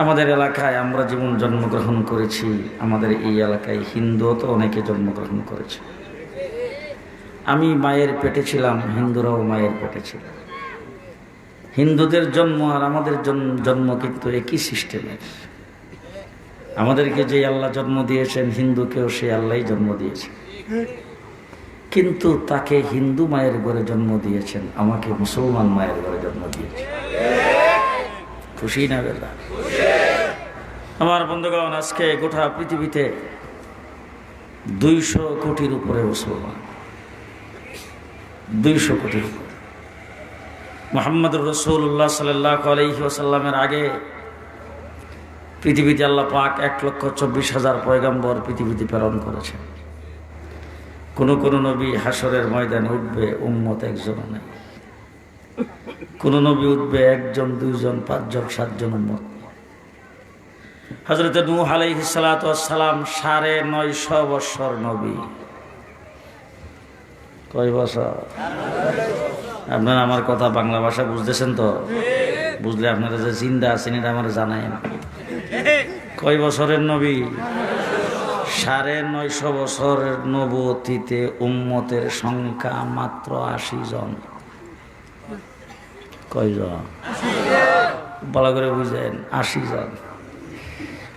আমাদের এলাকায় আমরা যেমন জন্মগ্রহণ করেছি, আমাদের এই এলাকায় হিন্দুও তো অনেকে জন্মগ্রহণ করেছে। আমি মায়ের পেটে ছিলাম, হিন্দুরাও মায়ের পেটে ছিল। হিন্দুদের জন্ম আর আমাদের জন্ম কিন্তু একই সিস্টেমের। আমাদেরকে যে আল্লাহ জন্ম দিয়েছেন, হিন্দুকেও সেই আল্লাহই জন্ম দিয়েছেন, কিন্তু তাকে হিন্দু মায়ের ঘরে জন্ম দিয়েছেন, আমাকে মুসলমান মায়ের ঘরে জন্ম দিয়েছেন। খুশি না বেলা? আমার বন্ধুগণ, আজকে গোটা পৃথিবীতে 200 কোটির উপরে মুসলমান, 200 কোটির উপরে। মুহাম্মদুর রাসূলুল্লাহ সাল্লাল্লাহু আলাইহি ওয়াসাল্লামের আগে পৃথিবীতে আল্লাহ পাক 1,24,000 পয়গম্বর পৃথিবীতে প্রেরণ করেছেন। কোন কোন নবী হাসরের ময়দানে উঠবে, উম্মত একজনও নেই। কোন নবী উঠবে 1 জন, 2 জন, 5 জন, 7 জন উম্মত। হযরত নূহ আলাইহিস সালাতু ওয়াস সালাম 950 বছর নবী। কয় বছর? আপনারা আমার কথা বাংলা ভাষা বুঝতেছেন তো? বুঝলে আপনারা যে জিন্দা আছেন এটা আমার জানায়েন। কয় বছরের নবী? 950 বছরের নবুয়তিতে উম্মতের সংখ্যা মাত্র 80 জন। কয়জন? ভালো করে বুঝেন, 80 জন।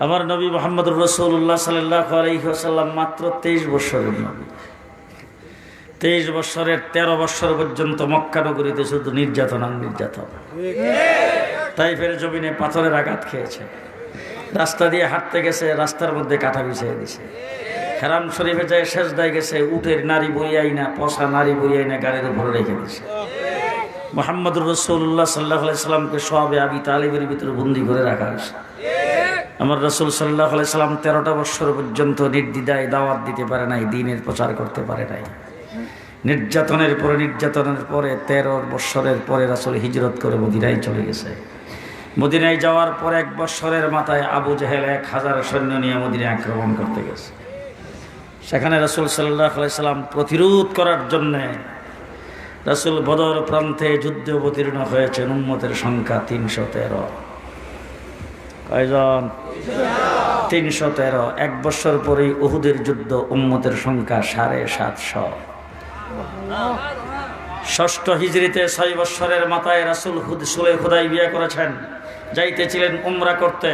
আমার নবী মুহাম্মদুর রাসূলুল্লাহ সাল্লাল্লাহু আলাইহি ওয়াসাল্লাম মাত্র 23 বছরের নবী। 23 বছরের 13 বছর পর্যন্ত মক্কা নগরীতে শুধু নির্যাতন আর নির্যাতন। তাইফের জমিনে পাথরের আঘাত খেয়েছে, রাস্তা দিয়ে হাঁটতে গেছে, রাস্তার মধ্যে কাঁটা বিছিয়ে দিছে। হারাম শরীফে যায় সেজদায় গেছে, উটের নারী বইয়াই না, পশা নারী বইয়াই না, গাড়ির উপরে রেখে দিছে। মুহাম্মদুর রাসূলুল্লাহ সাল্লাল্লাহু আলাইহি সাল্লামকে সওয়াবে আবি তালিবের ভিতরে বন্দী করে রাখা হয়েছে। আমার রাসূল সাল্লাল্লাহু আলাইহি সাল্লাম 13টা বছর পর্যন্ত নির্দ্বিধায় দাওয়াত দিতে পারে নাই, দ্বীনের প্রচার করতে পারে নাই। নির্যাতনের পরে 13 বছরের পরে রাসূল হিজরত করে মদিনায় চলে গেছে। মদিনায় যাওয়ার পর 1 বছরের মাথায় আবু জেহেল 1000 সৈন্য নিয়ে মদিনায় আক্রমণ করতে গেছে। সেখানে রাসূল সাল্লাল্লাহু আলাইহি সাল্লাম প্রতিরোধ করার জন্য রাসূল বদর প্রান্তে যুদ্ধে অবতীর্ণ হয়েছেন। উম্মতের সংখ্যা 313। কয়জন? 313। 1 বছর পরেই উহুদের যুদ্ধ, উম্মতের সংখ্যা 750। ষষ্ঠ হিজরিতে 6 বছরের মাথায় রাসূল সুলহ হুদাইবিয়া করেছেন। যাইতেছিলেন উমরা করতে,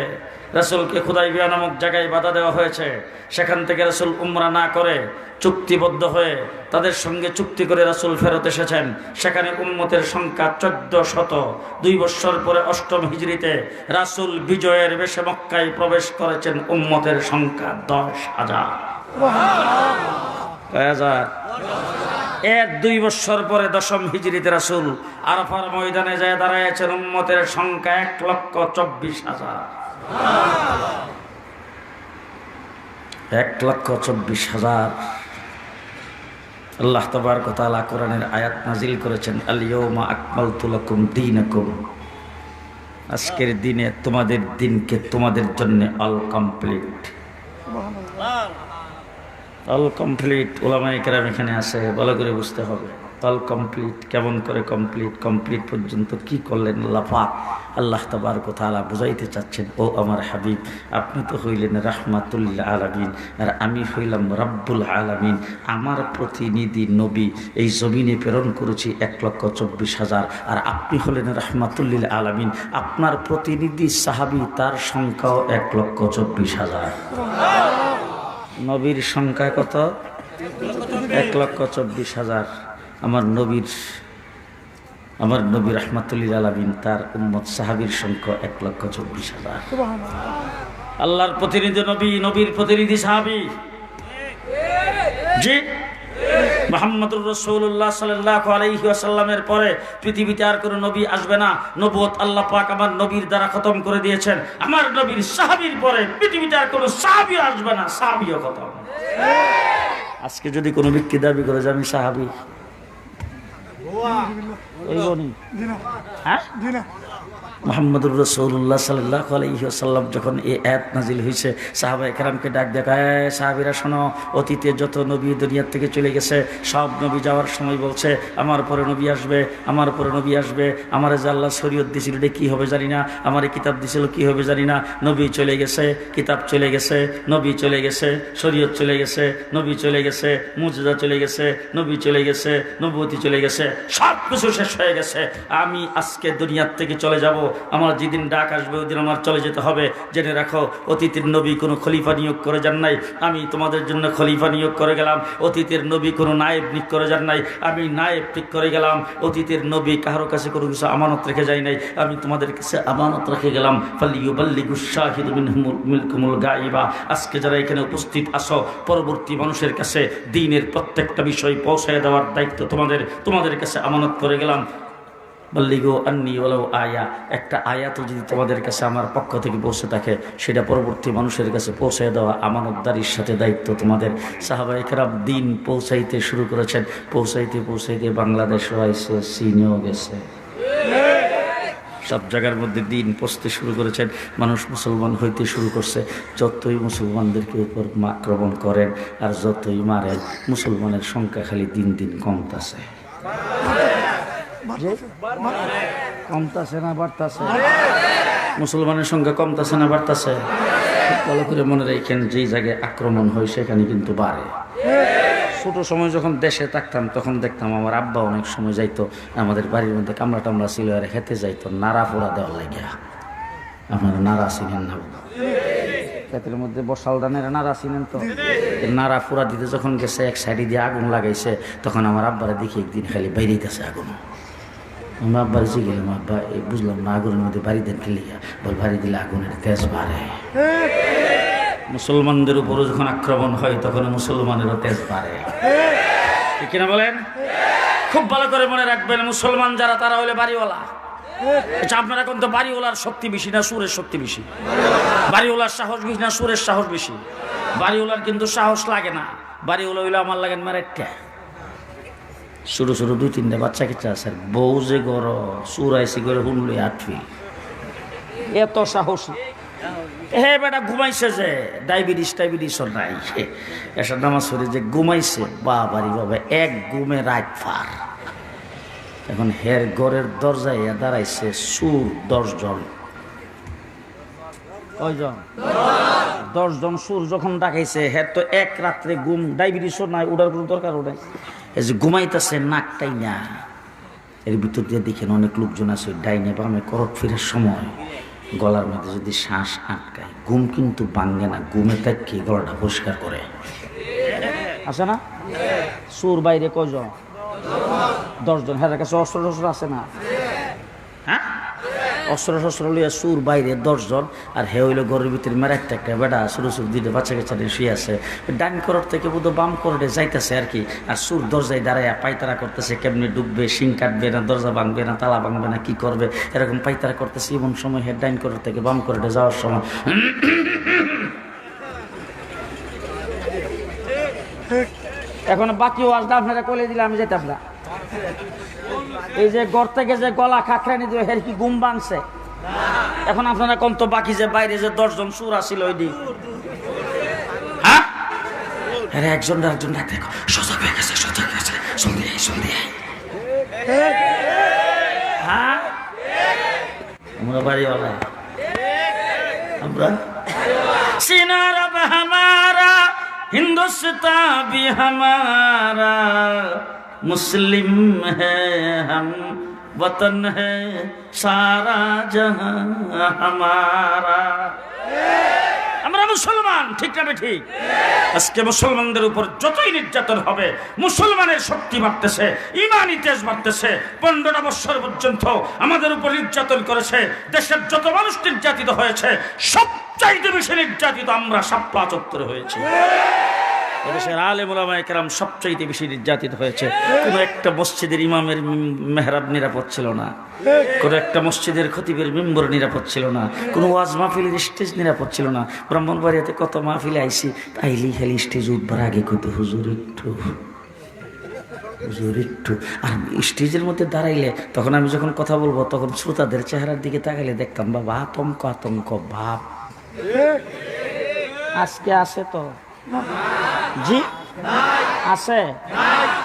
রাসূলকে হুদাইবিয়া নামক জায়গায় বাধা দেওয়া হয়েছে। সেখান থেকে রাসূল উমরা না করে চুক্তিবদ্ধ হয়ে তাদের সঙ্গে চুক্তি করে রাসূল ফেরত এসেছেন। সেখানে উম্মতের সংখ্যা 1400। 2 বছর পরে 8ম হিজরিতে রাসূল বিজয়ের বেশে মক্কায় প্রবেশ করেছেন। উম্মতের সংখ্যা 10,000। কয় হাজার? এর 2 বছর পরে 10ম হিজরিতে রাসূল আরাফার ময়দানে যায় দাঁড়াইছেন। উম্মতের সংখ্যা 1,24,000। 1,24,000। আল্লাহ তাবারক ওয়া তাআলা কোরআনের আয়াত নাজিল করেছেন, আল ইয়াউমা আকমালতু লাকুম দীনাকুম। আজকের দিনে তোমাদের দিনকে তোমাদের জন্য অল কমপ্লিট। All complete. উলামায়ে কেরাম এখানে আছে, ভালো করে বুঝতে হবে। অল কমপ্লিট কেমন করে কমপ্লিট? কমপ্লিট পর্যন্ত কি করলেন আল্লাহ পাক? আল্লাহ তাবারক ওয়া তাআলা বুঝাইতে চাচ্ছেন, ও আমার হাবিব, আপনি তো হইলেন রাহমাতুল লিল আলামিন, আর আমি হইলাম রাব্বুল আলামিন। আমার প্রতিনিধি নবী এই জমিনে প্রেরণ করেছি 1,24,000, আর আপনি হলেন রাহমাতুল লিল আলামিন। আপনার প্রতিনিধি সাহাবী, তার সংখ্যাও 1,24,000। নবীর সংখ্যা কত? 1,24,000। আমার নবী রাহমাতুল লিল আলামিন, তার উম্মত সাহাবীর সংখ্যা 1,24,000। আল্লাহর প্রতিনিধি নবী, নবীর প্রতিনিধি সাহাবী। জি, মুহাম্মদুর রাসূলুল্লাহ সাল্লাল্লাহু আলাইহি ওয়াসাল্লামের পরে পৃথিবীতে আর কোনো নবী আসবে না। নবুয়ত আল্লাহ পাক আমার নবীর দ্বারা খতম করে দিয়েছেন। আমার নবীর সাহাবীর পরে পৃথিবীতে আর কোনো সাহাবী আসবে না, সাহাবীও খতম। আজকে যদি কোনো ব্যক্তি দাবি করে যে আমি সাহাবী, মুহাম্মদুর রাসূলুল্লাহ সাল্লাল্লাহু আলাইহি ওয়াসাল্লাম যখন এই আয়াত নাজিল হয়েছে, সাহাবায়ে কেরামকে ডাক দেখায়, সাহাবীরা শোনো, অতীতে যত নবী দুনিয়ার থেকে চলে গেছে সব নবী যাওয়ার সময় বলছে আমার পরে নবী আসবে, আমার পরে নবী আসবে, আমার যে আল্লাহ শরীয়ত দিয়েছিল এটা কী হবে জানি না, আমার কিতাব দিয়েছিল কী হবে জানি না। নবী চলে গেছে, কিতাব চলে গেছে, নবী চলে গেছে, শরীয়ত চলে গেছে, নবী চলে গেছে, মুজিজা চলে গেছে, নবী চলে গেছে, নবুয়তি চলে গেছে, সব কিছু শেষ হয়ে গেছে। আমি আজকে দুনিয়ার থেকে চলে যাব, আমার যেদিন ডাক আসবে ওই দিন আমার চলে যেতে হবে। জেনে রাখো, অতীতের নবী কোনো খলিফা নিয়োগ করে যান নাই, আমি তোমাদের জন্য খলিফা নিয়োগ করে গেলাম। অতীতের নবী কোনো নায়েব নিয়োগ করে যান নাই, আমি নায়েব ঠিক করে গেলাম। অতীতের নবী কারো কাছে কোনো কিছু আমানত রেখে যায় নাই, আমি তোমাদের কাছে আমানত রেখে গেলাম। ফালিয়ুবাল্লিগুশ শাহিদু মিনকুমুল গায়িবা। আজকে যারা এখানে উপস্থিত আসো, পরবর্তী মানুষের কাছে দ্বীনের প্রত্যেকটা বিষয় পৌঁছায় দেওয়ার দায়িত্ব তোমাদের কাছে আমানত করে গেলাম। বল্লিগো আন্নি ওয়ালাউ আয়া, একটা আয়াতও যদি তোমাদের কাছে আমার পক্ষ থেকে পৌঁছে থাকে সেটা পরবর্তী মানুষের কাছে পৌঁছে দেওয়া আমানতদারির সাথে দায়িত্ব তোমাদের। সাহাবায়ে কেরাম দিন পৌঁছাইতে শুরু করেছেন, পৌঁছাইতে বাংলাদেশও আইছে, চীনেও গেছে, সব জায়গার মধ্যে দিন পৌঁছতে শুরু করেছেন। মানুষ মুসলমান হইতে শুরু করছে। যতই মুসলমানদেরকে উপর আক্রমণ করেন আর যতই মারেন, মুসলমানের সংখ্যা খালি দিন দিন কমতাছে। কমতাছে না বাড়তাছে? মুসলমানের সংখ্যা কমতাছে না বাড়তাছে? ভালো করে মনে রাখেন, যেই জায়গায় আক্রমণ হয় সেখানে কিন্তু বাড়ে। ছোট সময় যখন দেশে থাকতাম তখন দেখতাম আমার আব্বা অনেক সময় যাইতো, আমাদের বাড়ির মধ্যে কামড়া টামড়া ছিল আর খেতে যাইতো নাড়া পোড়া দেওয়ার লাগিয়া। আপনারা নাড়া চিনেন না? ক্ষেতের মধ্যে বসাল ধানের নাড়া চিনেন তো? নাড়া পোড়া দিতে যখন গেছে, এক সাইডে দিয়ে আগুন লাগাইছে, তখন আমার আব্বারা দেখি একদিন খালি বাইরেইতেছে আগুন। আমার আব্বার যে গেলাম, আব্বা এই বুঝলাম না আগুনের মধ্যে বাড়ি দেন খেলিয়া, বল বাড়ি দিলে আগুনের তেজ বাড়ে। মুসলমানদের উপরও যখন আক্রমণ হয় তখন মুসলমানেরও তেজ বাড়ে, ঠিক কিনা বলেন? খুব ভালো করে মনে রাখবেন, মুসলমান যারা তারা হলে বাড়িওয়ালা। আচ্ছা, আপনারা এখন তো বাড়িওয়ালার শক্তি বেশি না সুরের শক্তি বেশি? বাড়িওয়ালার সাহস বেশি না সুরের সাহস বেশি? বাড়িওয়ালার কিন্তু সাহস লাগে না, বাড়িওয়ালা হইলে আমার লাগেন মারেটটা। ছোটো ছোটো 2-3টা বাচ্চা কিচ্ছা আছে, বউ যে গড় চুরাইছি করে শুনলে আটফি, এত সাহস। হে বেটা ঘুমাইছে যে ডায়াবেটিস নাই, এসব নামাজ পড়ে যে ঘুমাইছে, বাবারি বাবা এক ঘুমে রাত পার। এখন হের ঘরের দরজায় দাঁড়াইছে সুর 10 জন। কয়জন? 10 জন সুর যখন ডাকাইছে, হের তো এক রাত্রে ঘুম, ডায়াবেটিসও নাই, ওটার কোনো দরকার ওটাই। এই যে ঘুমাইতেছে নাকটাই না, এর ভিতর দিয়ে দেখেন অনেক লোকজন আছে ডাইনে বামে করট ফিরার সময় গলার মধ্যে যদি শ্বাস আটকায়, ঘুম কিন্তু ভাঙে না, ঘুমে তাকে গলাটা পরিষ্কার করে। আছে না? সুর বাইরে কয়জন? 10 জন। হ্যাঁ, কাছে অস্ত্র টস্ত্র আছে না? হ্যাঁ, অস্ত্র শস্ত্র লইয়া সুর বাইরে 10 জন, আর হে হইলো ঘরের ভিতরে মেরাইতে একটা বেটা সুরু সুর দিতে বাচ্চা কাচ্চা শুয়ে আছে। ডান করট থেকে বোধ বাম করটে যাইতেছে আর কি, আর সুর দরজায় দাঁড়ায় পাইতারা করতেছে, কেমনি ডুববে, শিং কাটবে না, দরজা ভাঙবে না, তালা ভাঙবে না, কি করবে, এরকম পাইতারা করতেছে। এমন সময় হে ডাইন করট থেকে বাম করটে যাওয়ার সময় এখন বাকি ওয়াজটা আপনারা কলে দিলে আমি যেতাম না। এই যে ঘর থেকে যে গলা খাকরানি দিয়ে হের কি ঘুম ভাঙছে? এখন আপনারা কোন তো বাকি যে বাইরে যে 10 জন সুর আসিল ওই দিন, হ্যাঁ, একজন আরেকজন ডাক দেখো, সজাগ হয়ে গেছে, সজাগ হয়ে গেছে, সন্ধে হ্যাঁ, আমরা বাড়িওয়ালা, আমরা সিনার আব হামারা हिंदुस्तान भी हमारा, मुस्लिम है हम, वतन है सारा जहां हमारा। আমরা মুসলমান, ঠিক না ঠিক? আজকে মুসলমানদের উপর যতই নির্যাতন হবে, মুসলমানের শক্তি বাড়তেছে, ইমানি তেজ বাড়তেছে। 15টা বছর পর্যন্ত আমাদের উপর নির্যাতন করেছে, দেশের যত মানুষ নির্যাতিত হয়েছে, সবচাইতে বেশি নির্যাতিত আমরা শাপলা চত্বরে হয়েছি। দেশের আলেম ওলামায়ে কেরাম সবচাইতে বেশি নির্যাতিত হয়েছে। কোনো একটা মসজিদের ইমামের মেহরাব নিরাপদ ছিল না, কোনো একটা মসজিদের খতিবের মেম্বর নিরাপদ ছিল না, কোনো ওয়াজ মাহফিলের স্টেজ নিরাপদ ছিল না। ব্রাহ্মণবাড়িয়াতে কত মাহফিলে আইসি, তাইলেই খালি স্টেজ উঠবার আগে কত হুজুর একটু হুজুর একটু। আর স্টেজের মধ্যে দাঁড়াইলে তখন আমি যখন কথা বলবো তখন শ্রোতাদের চেহারার দিকে তাকাইলে দেখতাম বাবা আতঙ্ক আতঙ্ক ভাব। আজকে আছে তো জি আছে।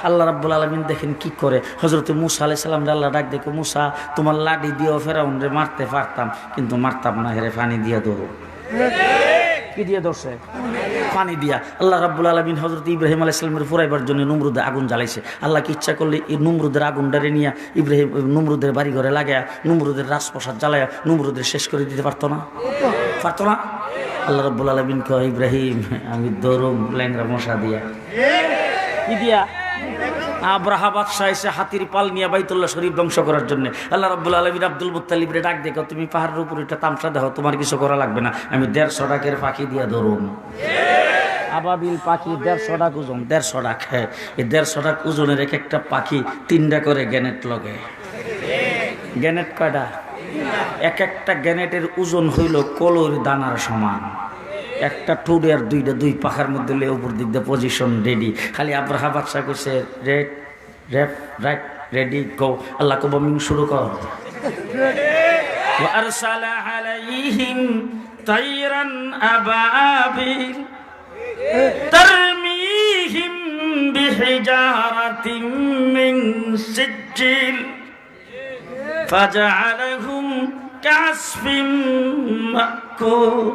আল্লাহ রাব্বুল আলামিন দেখেন কি করে, হযরত মূসা আলাইহিস সালাম রে আল্লাহ ডাক দেখো, মূসা তোমার লাঠি দিয়েও ফেরাউন রে মারতে পারতাম কিন্তু মারতাম না, হেরে পানি দিয়া ধরো। কি দিয়ে ধরছে? পানি দিয়া। আল্লাহ রাব্বুল আলামিন হযরত ইব্রাহিম আলাইহিস সালামের ফুরাইবার জন্য নমরুদে আগুন জ্বালাইছে। আল্লাহ কি ইচ্ছা করলে এই নমরুদের আগুনটারে নিয়ে ইব্রাহিম নমরুদের বাড়ি ঘরে লাগায়া নমরুদের রাজপ্রাসাদ জ্বালায়া নমরুদের শেষ করে দিতে পারতো না? পারতো না? আল্লাহ রাব্বুল আলামিন কয় ইব্রাহিম আমি দৌড়ম ল্যাংরা মশা দিয়া। কি দিয়া? আব্রাহা বাদশাহ এসে হাতির পাল নিয়ে বাইতুল্লাহ শরীফ ধ্বংস করার জন্য। আল্লাহ রাব্বুল আলামিন আব্দুল মুত্তালিব রে ডাক দেখো, তুমি পাহাড়ের উপর একটা তামসা দেখো, তোমার কিছু করা লাগবে না, আমি 150 টাকের পাখি দিয়া ধরুন। আবাবিল পাখি 150 টাকা ওজন, 150 টাকা। হ্যাঁ, এই 150 টাকা ওজনের এক একটা পাখি 3টা করে গ্যানেট লগে। গ্যানেট কয়টা? এক একটা গ্যানেটের ওজন হইল কলোর দানার সমান। একটা টুডে আর দুই পাখার মধ্যে উপর দিক দিয়ে পজিশন রেডি। খালি আব্রাহা বাদশাহ কইছে red red right ready go. আল্লাহ কো বমিং শুরু কর। ওয়া আরসালা আলাইহিম তাইরান আবাবিল তারমিহিম বিহিজারাতিন মিন সিজ্জিল ফাজআলাহুম কাসফিম মাকুল।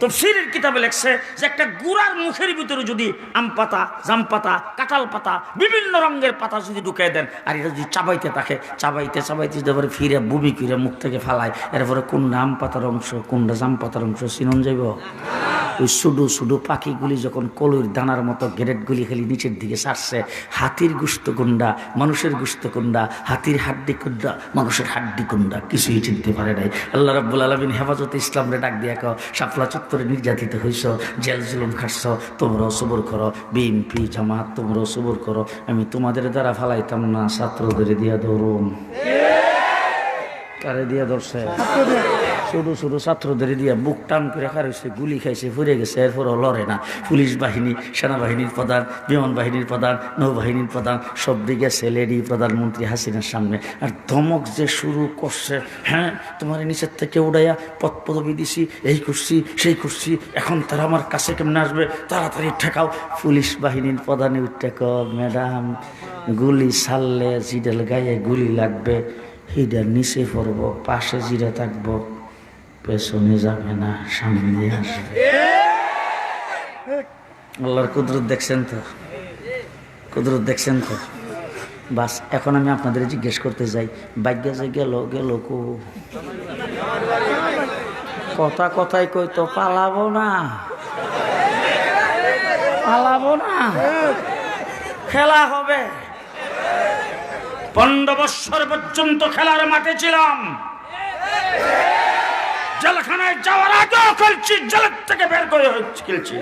তাফসীরের কিতাবে লেখছে যে একটা গুড়ার মুখের ভিতরে যদি আম পাতা, জাম পাতা, কাঁঠাল পাতা, বিভিন্ন রঙের পাতা যদি ঢুকাই দেন আর এটা যদি চাবাইতে থাকে, চাবাইতে তারপরে ফিরে বুবি করে মুখ থেকে ফালায়, এরপরে কোনটা আম পাতার অংশ কোনটা জাম পাতার অংশ চিনন যাইব। ওই শুধু পাখিগুলি যখন কলুর দানার মতো গ্রেডগুলি খালি নিচের দিকে ছাড়ছে, হাতির গুস্ত কোনটা, মানুষের গুস্ত কোনটা, হাতির হাড্ডি কোনটা, মানুষের হাড্ডি কোনটা, কিছুই চিনতে পারে নাই। আল্লাহ রাব্বুল আলামিন হেফাজতে ইসলামরে ডাক দিয়া কও, শাপলা চত্বরে নির্যাতিত হইছ, জেল জুলুম খাটছ, তোমরাও সবর করো। বিএনপি জামাত তোমরাও সবর করো। আমি তোমাদের দ্বারা ফালাইতাম না, ছাত্রদের দিয়া ধরুন। কারে দিয়া ধরছে? শুধু ছাত্রদের দিয়া বুক টান করে খাইছে, গুলি খাইছে, ফুরে গেছে, এরপরও লড়ে না। পুলিশ বাহিনী, সেনাবাহিনীর প্রধান, বিমান বাহিনীর প্রধান, নৌবাহিনীর প্রধান সব দিকে লেডি প্রধানমন্ত্রী হাসিনার সামনে। আর ধমক যে শুরু করছে, হ্যাঁ তোমার নিচের থেকে উড়াইয়া পদ পদবি দিছি, এই করছি সেই করছি, এখন তারা আমার কাছে কেমনে আসবে, তাড়াতাড়ি ঠেকাও। পুলিশ বাহিনীর প্রধানে উঠে ক ম্যাডাম গুলি ছাড়লে জিডেল গায়ে গুলি লাগবে, হিডার নিচে পড়বো, পাশে জিরে থাকবো, পেছনে যাবে না, সামনে আসবে। আল্লাহর কুদরত দেখছেন তো? কুদরত দেখছেন তো? বাস এখন আমি আপনাদের জিজ্ঞেস করতে যাই, ভাগ্যে যে গেল কো কথাই কই তো পালাবো না, খেলা হবে। 15 বছর পর্যন্ত খেলার মাঠে ছিলাম, জেলখানায় যাওয়ার আগেও খেলছি, জেলের থেকে বের করে খেলছি।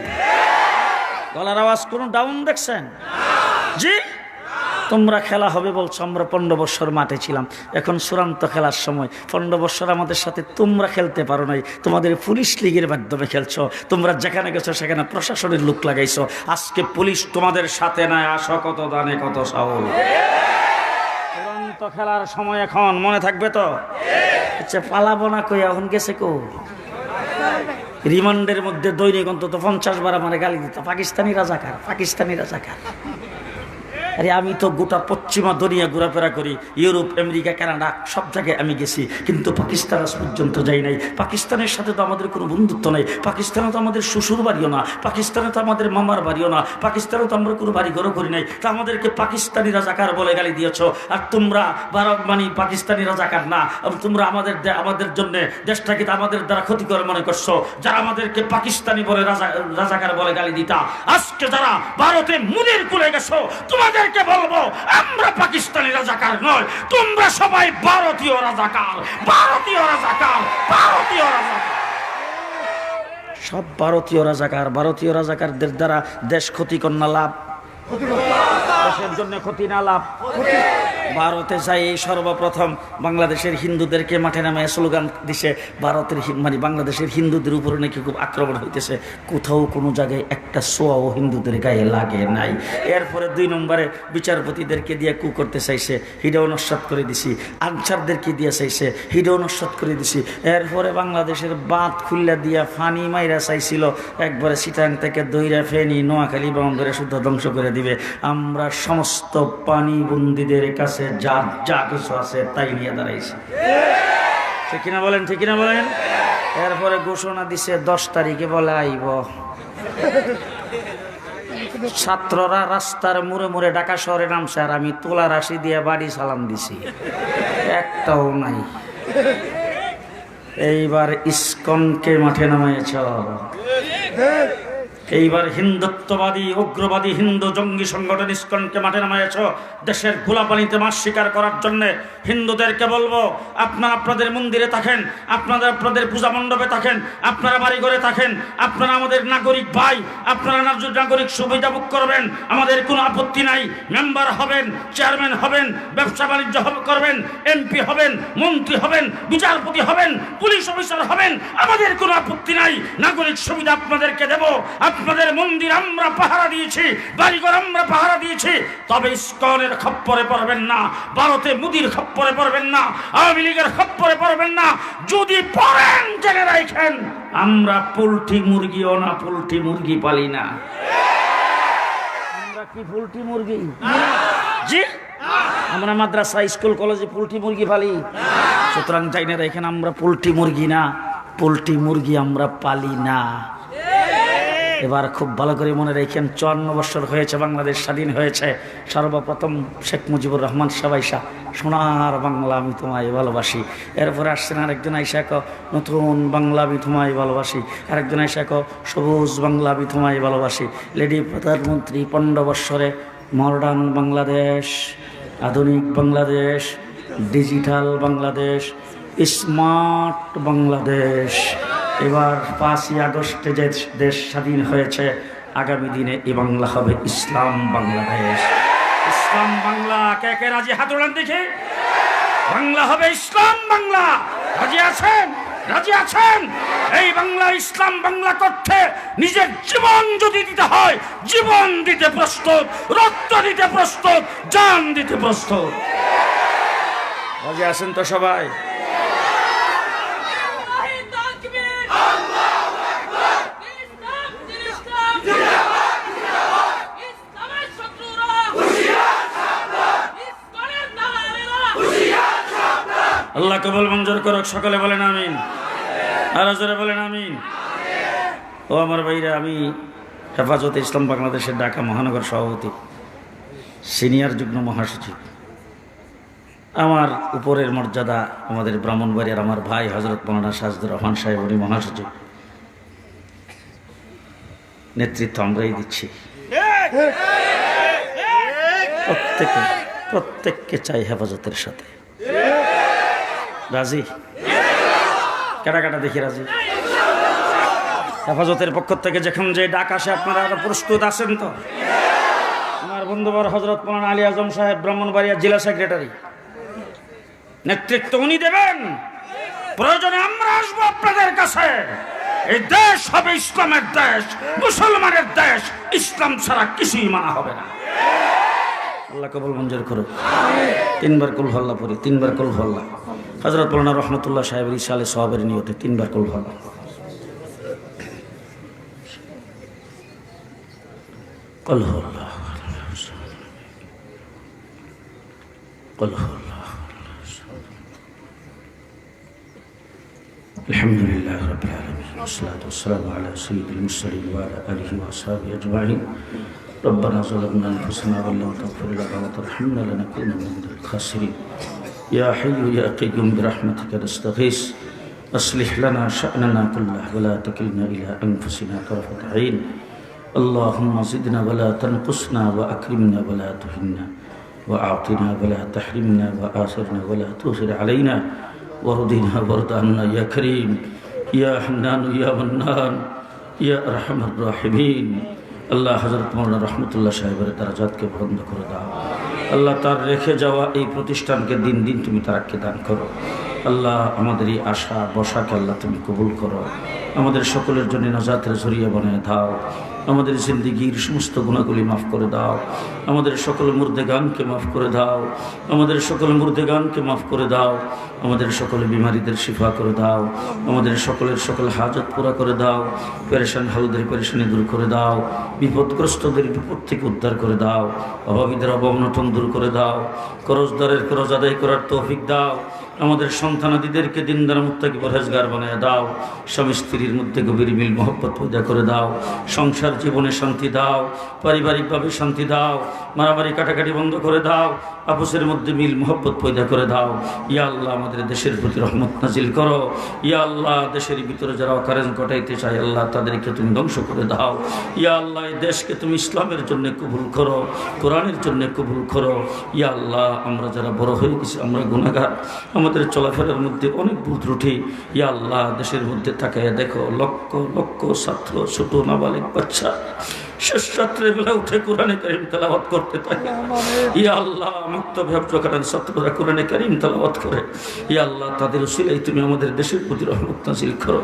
গলার আওয়াজ কোন ডাউন দেখছেন? জি, তোমরা খেলা হবে বলছো, আমরা 15 বছর মাঠে ছিলাম। এখন চূড়ান্ত খেলার সময়। 15 বছর আমাদের সাথে তোমরা খেলতে পারো নাই, তোমাদের পুলিশ লীগের মাধ্যমে খেলছো। তোমরা যেখানে গেছো সেখানে প্রশাসনের লোক লাগাইছো। আজকে পুলিশ তোমাদের সাথে নাই, আসো কত দানে কত সাহস। চূড়ান্ত খেলার সময় এখন, মনে থাকবে তো? আচ্ছা পালাবো না কই, এখন গেছে কো? রিমান্ডের মধ্যে দৈনিক অন্তত 50 বার আমার গালি দিত, পাকিস্তানি রাজাকার। আরে আমি তো গোটা পশ্চিমা দুনিয়া ঘোরাফেরা করি, ইউরোপ, আমেরিকা, কানাডা সব জায়গায় আমি গেছি, কিন্তু পাকিস্তান আজ পর্যন্ত যাই নাই। পাকিস্তানের সাথে তো আমাদের কোনো বন্ধুত্ব নাই, পাকিস্তানে তো আমাদের শ্বশুর বাড়িও না, পাকিস্তানে তো আমাদের মামার বাড়িও না, পাকিস্তানে তো আমরা কোনো বাড়ি ঘরও করি নাই। তা আমাদেরকে পাকিস্তানি রাজাকার বলে গালি দিয়েছ। আর তোমরা পাকিস্তানি রাজাকার না, তোমরা আমাদের জন্য দেশটাকে আমাদের দ্বারা ক্ষতিকর মনে করছো। যারা আমাদেরকে পাকিস্তানি বলে রাজাকার বলে গালি দিতা, আজকে যারা ভারতে মুনির কুলে গেছো, তোমাদের বলবো আমরা পাকিস্তানি রাজাকার নয়, তোমরা সবাই ভারতীয় রাজাকার। সব ভারতীয় রাজাকারদের দ্বারা দেশ ক্ষতি কর না লাভ, দেশের জন্য ক্ষতি না লাভ। ভারতে যাই সর্বপ্রথম বাংলাদেশের হিন্দুদেরকে মাঠে নামে স্লোগান দিছে, ভারতের মানে বাংলাদেশের হিন্দুদের উপরে নাকি খুব আক্রমণ হইতেছে। কোথাও কোনো জায়গায় একটা সোয়াও হিন্দুদের গায়ে লাগে নাই। এরপরে 2 নম্বরে বিচারপতিদেরকে দিয়ে কু করতে চাইছে, হিডাও নস্বাত করে দিছি। আনসারদেরকে দিয়ে চাইছে, হিডাও নস্বাত করে দিছি। এরপরে বাংলাদেশের বাঁধ খুল্লা দিয়া ফানি মাইরা চাইছিল, একবারে চিটাং থেকে দইরা ফেনি নোয়াখালী ব্রহ্মপুরে শুদ্ধ ধ্বংস করে দিবে। আমরা সমস্ত পানি বন্দীদের কাছে যার যা কিছু আছে তাই নিয়ে দাঁড়াইছি। ঠিক কিনা বলেন, ঠিক কিনা বলেন? এরপরে ঘোষণা দিছে 10 তারিখে বলে আইব। ছাত্ররা রাস্তার মুড়ে মুড়ে ঢাকা শহরে নামছে, আর আমি তোলা রাশি দিয়ে বাড়ি সালাম দিছি, একটাও নাই। এইবার ইসকনকে মাঠে নামাইছ, এইবার হিন্দুত্ববাদী উগ্রবাদী হিন্দু জঙ্গি সংগঠন ইসকনকে মাঠে নামাইছ দেশের গোলাপানিতে মাছ শিকার করার জন্য। হিন্দুদেরকে বলবো, আপনারা আপনাদের মন্দিরে থাকেন, আপনারা আপনাদের পূজা মণ্ডপে থাকেন, আপনারা বাড়ি ঘরে থাকেন, আপনারা আমাদের নাগরিক ভাই, আপনারা নাগরিক সুবিধা ভোগ করবেন, আমাদের কোনো আপত্তি নাই। মেম্বার হবেন, চেয়ারম্যান হবেন, ব্যবসা বাণিজ্য করবেন, এমপি হবেন, মন্ত্রী হবেন, বিচারপতি হবেন, পুলিশ অফিসার হবেন, আমাদের কোনো আপত্তি নাই। নাগরিক সুবিধা আপনাদেরকে দেব। আপনাদের মন্দির আমরা পাহারা দিয়েছি, বাড়িঘর আমরা পাহারা দিয়েছি। তবে ইসকনের খপ্পরে পড়বেন না, ভারতে মোদির খপ্পরে পড়বেন না, আওয়ামী লীগের খপ্পরে পড়বেন না। যদি পড়েন জেনে রাখেন, আমরা পোল্ট্রি মুরগিও না, পোল্ট্রি মুরগি পালি না। আমরা কি পোল্ট্রি মুরগি? জি, আমরা মাদ্রাসা স্কুল কলেজে পোল্ট্রি মুরগি পালি। সুতরাং জানি রাখেন, আমরা পোল্ট্রি মুরগি না, পোল্ট্রি মুরগি আমরা পালি না। এবার খুব ভালো করে মনে রেখেন, 54 বছর হয়েছে বাংলাদেশ স্বাধীন হয়েছে। সর্বপ্রথম শেখ মুজিবুর রহমান সাবাইশা, সোনার বাংলা আমি তোমায় ভালোবাসি। এরপরে আসছেন আরেকজন আইসা ক নতুন বাংলা আমি তোমায় ভালোবাসি, আরেকজন আইসা ক সবুজ বাংলা আমি তোমায় ভালোবাসি। লেডি প্রধানমন্ত্রী 15 বছরে মডার্ন বাংলাদেশ, আধুনিক বাংলাদেশ, ডিজিটাল বাংলাদেশ, স্মার্ট বাংলাদেশ। এবার 5ই আগস্টে যে দেশ স্বাধীন হয়েছে, আগামী দিনে এই বাংলা হবে ইসলাম বাংলাদেশ। ইসলাম বাংলা কে কে রাজি? হাত উড়ান দেখি। বাংলা হবে ইসলাম বাংলা। রাজি আছেন? রাজি আছেন? এই বাংলা ইসলাম বাংলা করতে নিজের জীবন যদি দিতে হয়, জীবন দিতে প্রস্তুত, রক্ত দিতে প্রস্তুত, জান দিতে প্রস্তুত। রাজি আছেন তো সবাই? আল্লাহ কবুল মঞ্জুর করুক। সকলে বলেন আমিন, আর জোরে বলেন আমিন। ও আমার ভাইরা, আমি হেফাজতে ইসলাম বাংলাদেশের ঢাকা মহানগর সভাপতি, সিনিয়র যুগ্ম মহাসচিব। আমার উপরের মর্যাদা আমাদের ব্রাহ্মণবাড়িয়ার আমার ভাই হযরত মাওলানা সাজদুর রহমান সাহেব, উনি মহাসচিব। নেতৃত্ব আমরাই দিচ্ছি। প্রত্যেককে চাই হেফাজতের সাথে। রাজি? কাটা কাটা দেখি রাজি। হেফাজতের পক্ষ থেকে যখন যে ডাক আসে, আপনারা প্রস্তুত আছেন তো? আমার বন্ধুবর হযরত মাওলানা আলী আজম সাহেব, ব্রাহ্মণবাড়িয়া জেলা সেক্রেটারি, নেতৃত্ব উনি দেবেন। প্রয়োজনে আমরা আসবো আপনাদের কাছে। এই দেশ হবে ইসলামের দেশ, মুসলমানের দেশ। ইসলাম ছাড়া কিছুই মানা হবে না। আল্লাহ কবুল মঞ্জুর করুক। 3 বার কুল হল্লা পড়ি, 3 বার কুল হল্লা। হযরত মাওলানা রহমতুল্লাহ সাহেবের ইসালে সওয়াবের নিয়তে 3 বার কুল হল্লা। কুল হল্লা, কুল হল্লা। আলহামদুলিল্লাহ রাব্বিল আলামিন, ওয়াসসালাতু ওয়াসসালামু আলা সাইয়্যিদিল মুরসালিন ওয়া আলা আলিহি ওয়া আসহাবিহি আজমাইন। ربنا ظلمنا أنفسنا وإن لم تغفر لنا وترحمنا لنكونن من الخاسرين. يا حي يا قيوم برحمتك نستغيث، أصلح لنا شأننا كله ولا تكلنا إلى أنفسنا طرفة عين. اللهم زدنا ولا تنقصنا، وأكرمنا ولا تهنا، وأعطنا ولا تحرمنا، وآثرنا ولا تؤثر علينا، وارضنا وارض عنا يا كريم يا حنان يا منان يا أرحم الراحمين. আল্লাহ হযরত মাওলানা রহমতুল্লাহ সাহেবের দারাজাতকে বুলন্দ করে দাও। আল্লাহ তার রেখে যাওয়া এই প্রতিষ্ঠানকে দিন দিন তুমি তারাকে দান করো। আল্লাহ আমাদের এই আশা বসাকে আল্লাহ তুমি কবুল করো। আমাদের সকলের জন্য নাজাতের জরিয়া বানিয়ে দাও। আমাদের জিন্দিগির সমস্ত গুণাগুলি মাফ করে দাও। আমাদের সকল মুর্দেগানকে মাফ করে দাও। আমাদের সকল মুর্দেগানকে মাফ করে দাও। আমাদের সকল বিমারীদের শিফা করে দাও। আমাদের সকলের সকল হাজত পুরা করে দাও। পেরেশান হালদের পেরেশানি দূর করে দাও। বিপদগ্রস্তদের বিপদ থেকে উদ্ধার করে দাও। অভাবীদের অভাব অনটন দূর করে দাও। করজদারের করজ আদায় করার তৌফিক দাও। আমাদের সন্তানাদিদেরকে দিনদার মুত্তাকি পরহেজগার বানিয়ে দাও। স্বামী স্ত্রীর মধ্যে গভীর মিল মহব্বত পয়দা করে দাও। সংসার জীবনে শান্তি দাও। পারিবারিকভাবে শান্তি দাও। মারামারি কাটাকাটি বন্ধ করে দাও। আপসের মধ্যে মিল মহব্বত পয়দা করে দাও। ইয়া আল্লাহ আমাদের দেশের প্রতি রহমত নাজিল করো। ইয়া আল্লাহ দেশের ভিতরে যারা অকারেন্স ঘটাইতে চায় আল্লাহ তাদেরকে তুমি ধ্বংস করে দাও। ইয়া আল্লাহ এই দেশকে তুমি ইসলামের জন্য কবুল করো, কোরআনের জন্য কবুল করো। ইয়া আল্লাহ আমরা যারা বড় হয়ে গেছি আমরা গুনাহগার, আমাদের চলাফেরার মধ্যে অনেক ভুল ত্রুটি। ইয়া আল্লাহ দেশের মধ্যে তাকাইয়া দেখো লক্ষ লক্ষ ছাত্র ছোট নাবালিক বাচ্চা শেষ রাত্রের বেলা উঠে কোরআনে কারীম তেলাওয়াত করতে থাকে। ইয়া আল্লাহ মুক্তবে হজরকান ছাত্ররা কোরআনে কারীম তেলাওয়াত করে। ইয়া আল্লাহ তাদের উসিলায় তুমি আমাদের দেশের প্রতি রহমত নাজিল করো।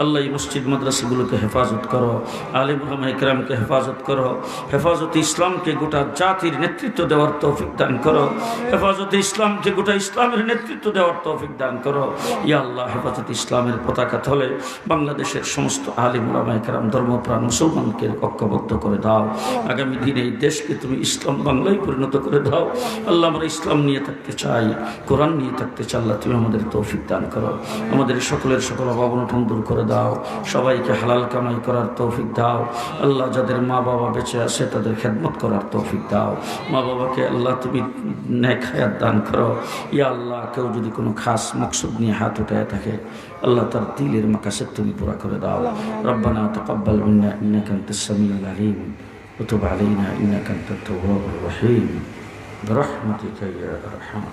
আল্লাহ এই মসজিদ মাদ্রাসাগুলোকে হেফাজত করো। আলেম ওলামা ইকরামকে হেফাজত করো। হেফাজতে ইসলামকে গোটা জাতির নেতৃত্ব দেওয়ার তৌফিক দান করো। হেফাজতে ইসলামকে গোটা ইসলামের নেতৃত্ব দেওয়ার তৌফিক দান করো। ইয়া আল্লাহ হেফাজতে ইসলামের পতাকা তলে বাংলাদেশের সমস্ত আলেম ওলামা ইকরাম ধর্মপ্রাণ মুসলমানকে ঐক্যবদ্ধ করে দাও। আগামী দিনে এই দেশকে তুমি ইসলাম বাংলায় পরিণত করে দাও। আল্লাহ আমরা ইসলাম নিয়ে থাকতে চাই, কোরআন নিয়ে থাকতে চাই। আল্লাহ তুমি আমাদের তৌফিক দান করো। আমাদের সকলের সকল অভাব অনটন দূর করে দাও। সবাইকে হালাল কামাই করার তৌফিক দাও। আল্লাহ যাদের মা বাবা বেঁচে আছে তাদের খেদমত করার তৌফিক দাও। মা বাবাকে আল্লাহ তুমি নেক হায়াত দান করো। ইয়া আল্লাহ কেউ যদি কোনো খাস মকসুদ নিয়ে হাত উঠায় থাকে আল্লাহ তার দিলের মাকাসেদ তুমি পুরা করে দাও। রব্বানা তাকাব্বাল মিন্না ইন্নাকা আনতাস সামিউল আলিম وتب علينا إنك أنت التواب الرحيم برحمتك يا أرحم